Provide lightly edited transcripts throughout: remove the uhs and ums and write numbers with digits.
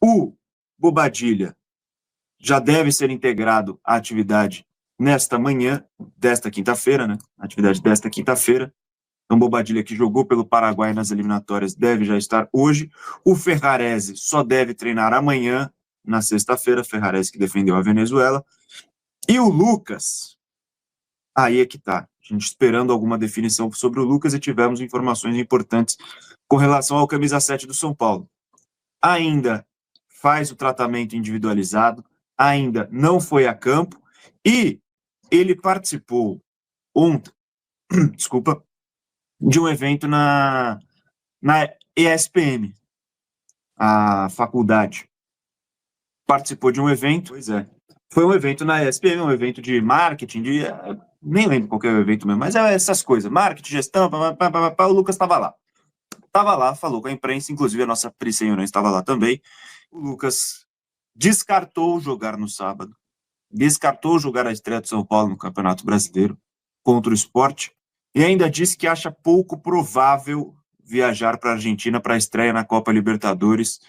O Bobadilha já deve ser integrado à atividade nesta manhã, desta quinta-feira, né? Atividade desta quinta-feira. Então, Bobadilha, que jogou pelo Paraguai nas eliminatórias, deve já estar hoje. O Ferrarese só deve treinar amanhã, na sexta-feira. Ferrarese que defendeu a Venezuela. E o Lucas, aí é que tá. A gente esperando alguma definição sobre o Lucas e tivemos informações importantes com relação ao camisa 7 do São Paulo. Ainda faz o tratamento individualizado, ainda não foi a campo e ele participou ontem, desculpa, de um evento na ESPM, a faculdade. Participou de um evento, pois é. Foi um evento na ESPM, um evento de marketing, nem lembro qual que é o evento mesmo, mas é essas coisas, marketing, gestão, o Lucas estava lá. Estava lá, falou com a imprensa, inclusive a nossa Pri Senhorão estava lá também. O Lucas descartou jogar no sábado, descartou jogar a estreia do São Paulo no Campeonato Brasileiro contra o Sport e ainda disse que acha pouco provável viajar para a Argentina para a estreia na Copa Libertadores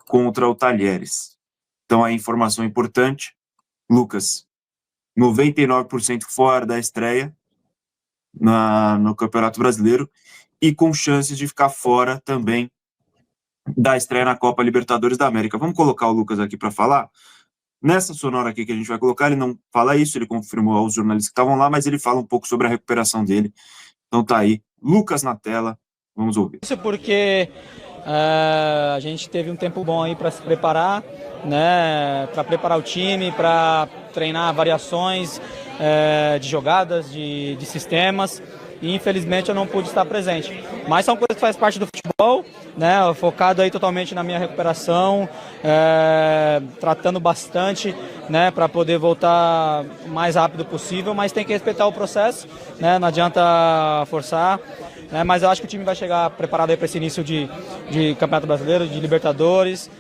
contra o Talheres. Então, a informação importante, Lucas, 99% fora da estreia no Campeonato Brasileiro e com chances de ficar fora também da estreia na Copa Libertadores da América. Vamos colocar o Lucas aqui para falar? Nessa sonora aqui que a gente vai colocar, ele não fala isso, ele confirmou aos jornalistas que estavam lá, mas ele fala um pouco sobre a recuperação dele. Então tá aí, Lucas na tela, vamos ouvir. Isso porque a gente teve um tempo bom aí para se preparar, né, para preparar o time, para treinar variações de jogadas, de sistemas, e infelizmente eu não pude estar presente. Mas são coisas que faz parte do futebol, né, focado aí totalmente na minha recuperação, tratando bastante, né, para poder voltar o mais rápido possível, mas tem que respeitar o processo, né, não adianta forçar. Mas eu acho que o time vai chegar preparado para esse início de Campeonato Brasileiro, de Libertadores.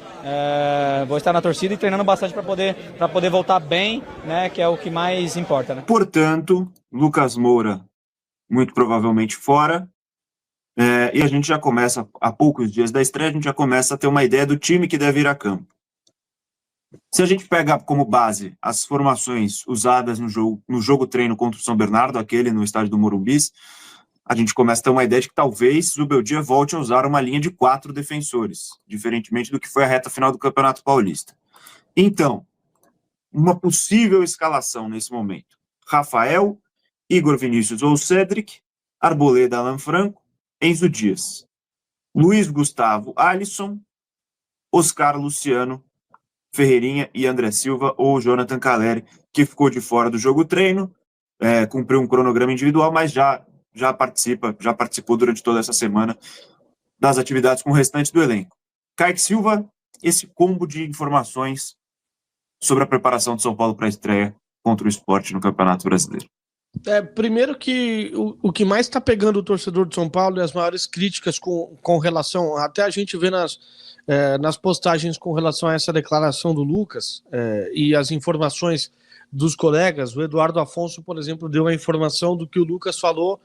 Vou estar na torcida e treinando bastante para poder voltar bem, né, que é o que mais importa. Né? Portanto, Lucas Moura, muito provavelmente fora. E a gente já começa, há poucos dias da estreia, a gente já começa a ter uma ideia do time que deve ir a campo. Se a gente pega como base as formações usadas no jogo treino contra o São Bernardo, aquele no estádio do Morumbi, a gente começa a ter uma ideia de que talvez Zubeldia volte a usar uma linha de 4 defensores, diferentemente do que foi a reta final do Campeonato Paulista. Então, uma possível escalação nesse momento: Rafael, Igor Vinícius ou Cedric, Arboleda, Alan Franco, Enzo Dias, Luiz Gustavo, Alisson, Oscar Luciano, Ferreirinha e André Silva ou Jonathan Caleri, que ficou de fora do jogo treino, cumpriu um cronograma individual, mas já participou durante toda essa semana das atividades com o restante do elenco. Kaique Silva, esse combo de informações sobre a preparação de São Paulo para a estreia contra o Sport no Campeonato Brasileiro. Primeiro que o que mais está pegando o torcedor de São Paulo e as maiores críticas com relação, até a gente vê nas postagens com relação a essa declaração do Lucas e as informações dos colegas, o Eduardo Afonso, por exemplo, deu a informação do que o Lucas falou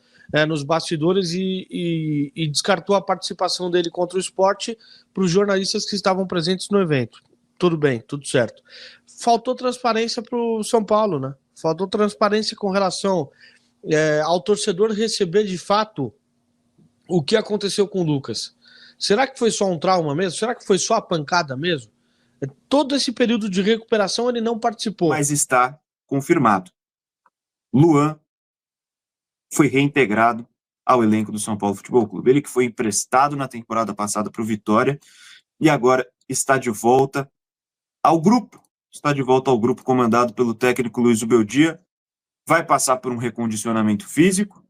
nos bastidores e descartou a participação dele contra o Sport para os jornalistas que estavam presentes no evento. Tudo bem, tudo certo. Faltou transparência para o São Paulo, né? Faltou transparência com relação ao torcedor receber de fato o que aconteceu com o Lucas. Será que foi só um trauma mesmo? Será que foi só a pancada mesmo? Todo esse período de recuperação ele não participou. Mas está confirmado. Luan foi reintegrado ao elenco do São Paulo Futebol Clube. Ele que foi emprestado na temporada passada para o Vitória e agora está de volta ao grupo. Está de volta ao grupo comandado pelo técnico Luiz Zubeldia. Vai passar por um recondicionamento físico,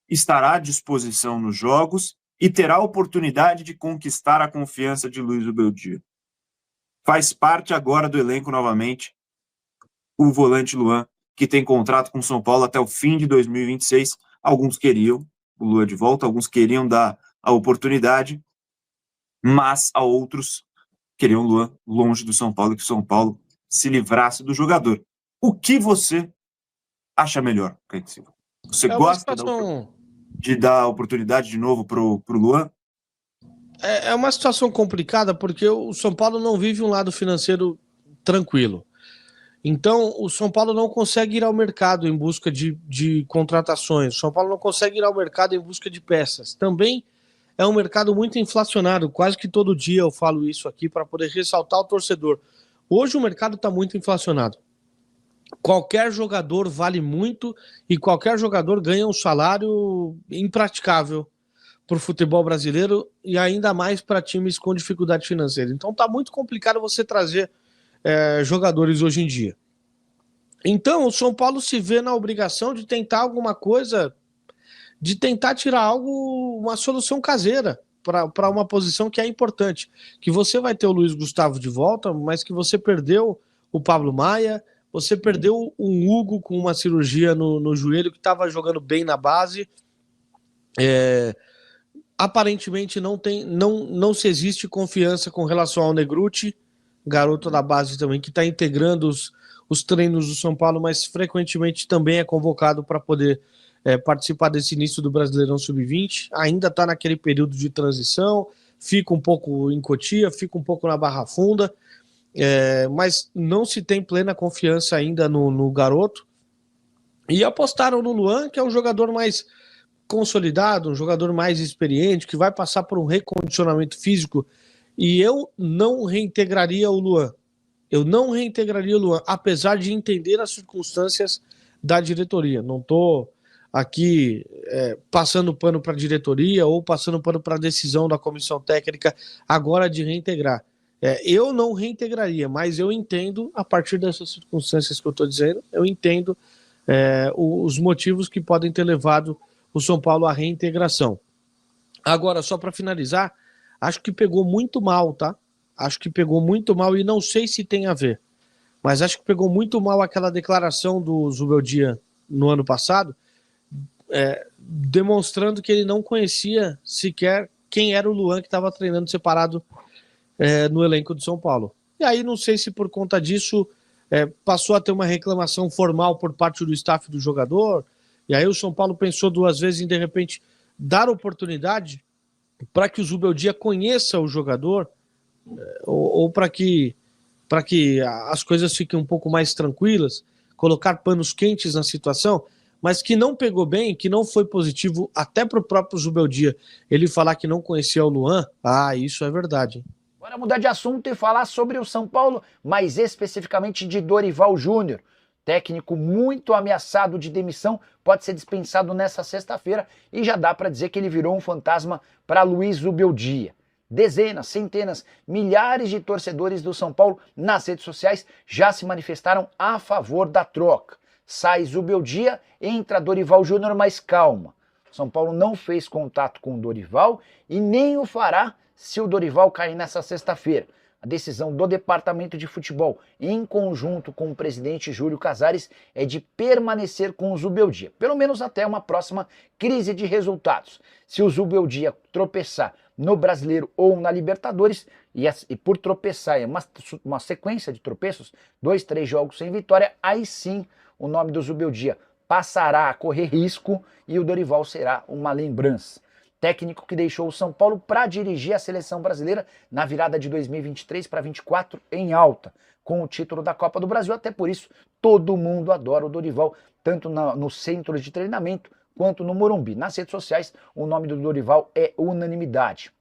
estará à disposição nos jogos e terá a oportunidade de conquistar a confiança de Luiz Zubeldia. Faz parte agora do elenco novamente o volante Luan, que tem contrato com o São Paulo até o fim de 2026. Alguns queriam o Luan de volta, alguns queriam dar a oportunidade, mas a outros queriam o Luan longe do São Paulo, que o São Paulo se livrasse do jogador. O que você acha melhor, Kaique Silva? Você gosta de dar a oportunidade de novo pro Luan? É uma situação complicada porque o São Paulo não vive um lado financeiro tranquilo. Então, o São Paulo não consegue ir ao mercado em busca de contratações. O São Paulo não consegue ir ao mercado em busca de peças. Também é um mercado muito inflacionado. Quase que todo dia eu falo isso aqui para poder ressaltar o torcedor. Hoje o mercado está muito inflacionado. Qualquer jogador vale muito e qualquer jogador ganha um salário impraticável para o futebol brasileiro e ainda mais para times com dificuldade financeira. Então tá muito complicado você trazer jogadores hoje em dia. Então o São Paulo se vê na obrigação de tentar alguma coisa, de tentar tirar algo, uma solução caseira para uma posição que é importante. Que você vai ter o Luiz Gustavo de volta, mas que você perdeu o Pablo Maia, você perdeu um Hugo com uma cirurgia no joelho, que estava jogando bem na base. Aparentemente não se existe confiança com relação ao Negruti, garoto da base também, que está integrando os treinos do São Paulo, mas frequentemente também é convocado para poder participar desse início do Brasileirão Sub-20. Ainda está naquele período de transição, fica um pouco em Cotia, fica um pouco na Barra Funda, mas não se tem plena confiança ainda no garoto. E apostaram no Luan, que é um jogador mais consolidado, um jogador mais experiente, que vai passar por um recondicionamento físico, e eu não reintegraria o Luan. Eu não reintegraria o Luan, apesar de entender as circunstâncias da diretoria. Não estou aqui passando pano para a diretoria ou passando pano para a decisão da comissão técnica agora de reintegrar. Eu não reintegraria, mas eu entendo, a partir dessas circunstâncias que eu estou dizendo, eu entendo os motivos que podem ter levado o São Paulo à reintegração. Agora, só para finalizar, acho que pegou muito mal, tá? Acho que pegou muito mal e não sei se tem a ver, mas acho que pegou muito mal aquela declaração do Zubeldia no ano passado, demonstrando que ele não conhecia sequer quem era o Luan que estava treinando separado no elenco do São Paulo. E aí não sei se por conta disso passou a ter uma reclamação formal por parte do staff do jogador, e aí o São Paulo pensou duas vezes em, de repente, dar oportunidade para que o Zubeldia conheça o jogador, ou para que as coisas fiquem um pouco mais tranquilas, colocar panos quentes na situação, mas que não pegou bem, que não foi positivo até para o próprio Zubeldia ele falar que não conhecia o Luan. Isso é verdade. Agora mudar de assunto e falar sobre o São Paulo, mais especificamente de Dorival Júnior. Técnico muito ameaçado de demissão, pode ser dispensado nessa sexta-feira e já dá para dizer que ele virou um fantasma para Luiz Zubeldia. Dezenas, centenas, milhares de torcedores do São Paulo nas redes sociais já se manifestaram a favor da troca. Sai Zubeldia, entra Dorival Júnior, mas calma. São Paulo não fez contato com o Dorival e nem o fará se o Dorival cair nessa sexta-feira. A decisão do Departamento de Futebol, em conjunto com o presidente Júlio Casares, é de permanecer com o Zubeldia, pelo menos até uma próxima crise de resultados. Se o Zubeldia tropeçar no Brasileiro ou na Libertadores, e por tropeçar, uma sequência de tropeços, 2, 3 jogos sem vitória, aí sim o nome do Zubeldia passará a correr risco e o Dorival será uma lembrança. Técnico que deixou o São Paulo para dirigir a seleção brasileira na virada de 2023 para 2024 em alta, com o título da Copa do Brasil. Até por isso, todo mundo adora o Dorival, tanto no centro de treinamento quanto no Morumbi. Nas redes sociais, o nome do Dorival é unanimidade.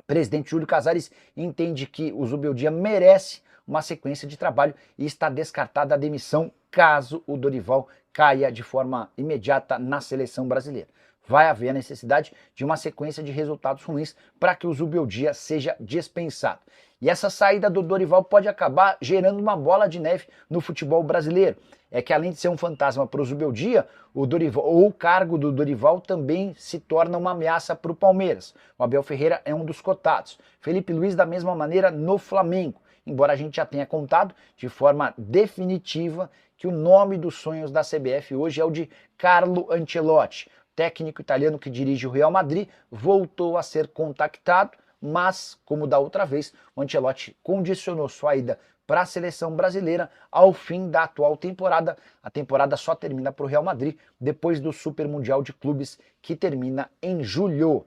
O presidente Júlio Casares entende que o Zubeldia merece uma sequência de trabalho e está descartada a demissão caso o Dorival caia de forma imediata na seleção brasileira. Vai haver a necessidade de uma sequência de resultados ruins para que o Zubeldia seja dispensado. E essa saída do Dorival pode acabar gerando uma bola de neve no futebol brasileiro. É que além de ser um fantasma para o Zubeldia, o cargo do Dorival também se torna uma ameaça para o Palmeiras. O Abel Ferreira é um dos cotados. Felipe Luiz da mesma maneira no Flamengo. Embora a gente já tenha contado de forma definitiva que o nome dos sonhos da CBF hoje é o de Carlo Ancelotti. Técnico italiano que dirige o Real Madrid, voltou a ser contactado, mas, como da outra vez, o Ancelotti condicionou sua ida para a seleção brasileira ao fim da atual temporada. A temporada só termina para o Real Madrid depois do Super Mundial de Clubes, que termina em julho.